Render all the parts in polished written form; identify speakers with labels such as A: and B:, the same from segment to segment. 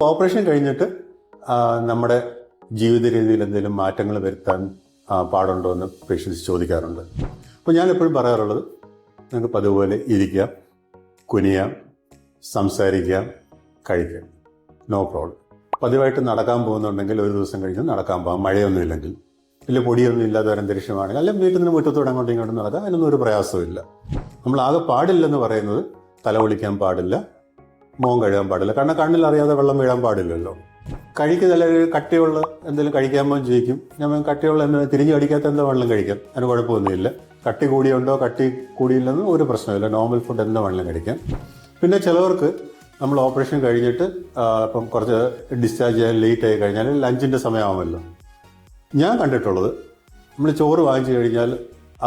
A: Operation കഴിഞ്ഞിട്ട് നമ്മുടെ ജീവിത രീതിയിൽ എന്തെങ്കിലും മാറ്റങ്ങൾ വരുത്താൻ പാടുണ്ടോ എന്ന് പേഷ്യൻസ് ചോദിക്കാറുണ്ട്. അപ്പോൾ ഞാൻ എപ്പോഴും പറയാറുള്ളത്, നിങ്ങൾക്ക് പതുപോലെ ഇരിക്കാം, കുനിയാം, സംസാരിക്കാം, കഴിക്കാം, നോ പ്രോബ്ലം. പതിവായിട്ട് നടക്കാൻ പോകുന്നുണ്ടെങ്കിൽ ഒരു ദിവസം കഴിഞ്ഞ് നടക്കാൻ പോകാം, മഴയൊന്നും ഇല്ലെങ്കിൽ, വലിയ പൊടിയൊന്നും ഇല്ലാത്ത ഒരു അന്തരീക്ഷമാണെങ്കിൽ, അല്ലെങ്കിൽ വീട്ടിൽ നിന്ന് മുറ്റത്തോടെ അങ്ങോട്ടും ഇങ്ങോട്ടും നടക്കാം, അതിനൊന്നും ഒരു പ്രയാസമില്ല. നമ്മളാകെ പാടില്ലെന്ന് പറയുന്നത് തല ഒളിക്കാൻ പാടില്ല, മുഖം കഴുകാൻ പാടില്ല, കാരണം കണ്ണിൽ അറിയാതെ വെള്ളം വീഴാൻ പാടില്ലല്ലോ. കഴിക്കുന്ന അല്ലെങ്കിൽ കട്ടിയുള്ള എന്തെങ്കിലും കഴിക്കാമ്പോൾ ചോദിക്കും, ഞാൻ കട്ടിയുള്ള എന്തെങ്കിലും തിരിഞ്ഞു കടിക്കാത്ത എന്താ വെള്ളം കഴിക്കാം, അതിന് കുഴപ്പമൊന്നുമില്ല. കട്ടി കൂടിയുണ്ടോ കട്ടി കൂടിയില്ലെന്ന് ഒരു പ്രശ്നമില്ല, നോർമൽ ഫുഡ് എന്താ വെള്ളം കഴിക്കാം. പിന്നെ ചിലവർക്ക് നമ്മൾ ഓപ്പറേഷൻ കഴിഞ്ഞിട്ട് ഇപ്പം കുറച്ച് ഡിസ്ചാർജ് ചെയ്യാൻ ലേറ്റ് ആയി കഴിഞ്ഞാൽ ലഞ്ചിൻ്റെ സമയമാകുമല്ലോ. ഞാൻ കണ്ടിട്ടുള്ളത്, നമ്മൾ ചോറ് വാങ്ങിച്ചു കഴിഞ്ഞാൽ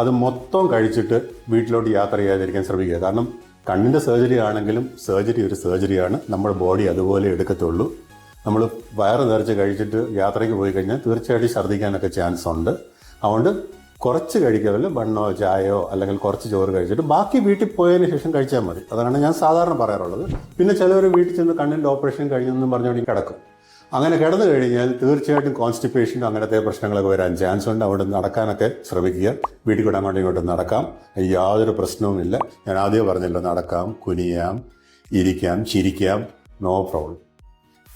A: അത് മൊത്തം കഴിച്ചിട്ട് വീട്ടിലോട്ട് യാത്ര ചെയ്യാതിരിക്കാൻ ശ്രമിക്കുക. കാരണം കണ്ണിൻ്റെ സർജറി ആണെങ്കിലും സർജറി ഒരു സർജറിയാണ്, നമ്മുടെ ബോഡി അതുപോലെ എടുക്കത്തുള്ളൂ. നമ്മൾ വയറ് നിറച്ച് കഴിച്ചിട്ട് യാത്രയ്ക്ക് പോയി കഴിഞ്ഞാൽ തീർച്ചയായിട്ടും ഛർദ്ദിക്കാനൊക്കെ ചാൻസ് ഉണ്ട്. അതുകൊണ്ട് കുറച്ച് കഴിക്കാമല്ലോ, ബണ്ണോ ചായയോ അല്ലെങ്കിൽ കുറച്ച് ചോറ് കഴിച്ചിട്ട് ബാക്കി വീട്ടിൽ പോയതിന് ശേഷം കഴിച്ചാൽ മതി. അതാണ് ഞാൻ സാധാരണ പറയാറുള്ളത്. പിന്നെ ചിലവർ വീട്ടിൽ ചെന്ന് കണ്ണിൻ്റെ ഓപ്പറേഷൻ കഴിഞ്ഞെന്നും പറഞ്ഞുകൊണ്ട് കിടക്കും. അങ്ങനെ കിടന്നു കഴിഞ്ഞാൽ തീർച്ചയായിട്ടും കോൺസ്റ്റിപ്പേഷനും അങ്ങനത്തെ പ്രശ്നങ്ങളൊക്കെ വരാൻ ചാൻസ് ഉണ്ട്. അവിടെ നടക്കാനൊക്കെ ശ്രമിക്കുക. വീട്ടിൽ കൂടെ അങ്ങോട്ടും ഇങ്ങോട്ടും നടക്കാം, യാതൊരു പ്രശ്നവുമില്ല. ഞാൻ ആദ്യം പറഞ്ഞല്ലോ, നടക്കാം, കുനിയാം, ഇരിക്കാം, ചിരിക്കാം, നോ പ്രോബ്ലം.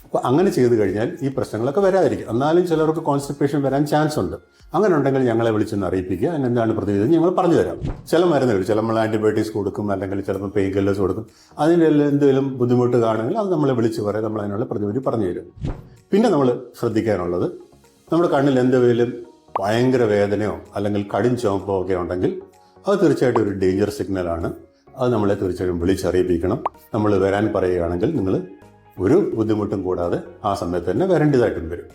A: അപ്പോൾ അങ്ങനെ ചെയ്ത് കഴിഞ്ഞാൽ ഈ പ്രശ്നങ്ങളൊക്കെ വരാതിരിക്കും. എന്നാലും ചിലർക്ക് കോൺസ്റ്റിപ്പേഷൻ വരാൻ ചാൻസ് ഉണ്ട്. അങ്ങനെ ഉണ്ടെങ്കിൽ ഞങ്ങളെ വിളിച്ചൊന്ന് അറിയിപ്പിക്കുക. അതിനെന്താണ് പ്രതിവിധി ഞങ്ങൾ പറഞ്ഞു തരാം. ചില മരുന്നുകൾ, ചില നമ്മൾ ആൻറ്റിബയോട്ടിക്സ് കൊടുക്കും, അല്ലെങ്കിൽ ചിലപ്പോൾ പെയിൻ കില്ലേഴ്സ് കൊടുക്കും. അതിൻ്റെ എന്തെങ്കിലും ബുദ്ധിമുട്ട് കാണുമെങ്കിൽ അത് നമ്മളെ വിളിച്ച് പറയാം, നമ്മൾ അതിനുള്ള പ്രതിവിധി പറഞ്ഞു തരും. പിന്നെ നമ്മൾ ശ്രദ്ധിക്കാനുള്ളത്, നമ്മുടെ കണ്ണിൽ എന്തെങ്കിലും ഭയങ്കര വേദനയോ അല്ലെങ്കിൽ കടും ചുവപ്പോ ഒക്കെ ഉണ്ടെങ്കിൽ അത് തീർച്ചയായിട്ടും ഒരു ഡേഞ്ചർ സിഗ്നലാണ്. അത് നമ്മളെ തീർച്ചയായിട്ടും വിളിച്ചറിയിപ്പിക്കണം. നമ്മൾ വരാൻ പറയുകയാണെങ്കിൽ നിങ്ങൾ ഒരു ബുദ്ധിമുട്ടും കൂടാതെ ആ സമയത്ത് തന്നെ വരേണ്ടതായിട്ടും വരും.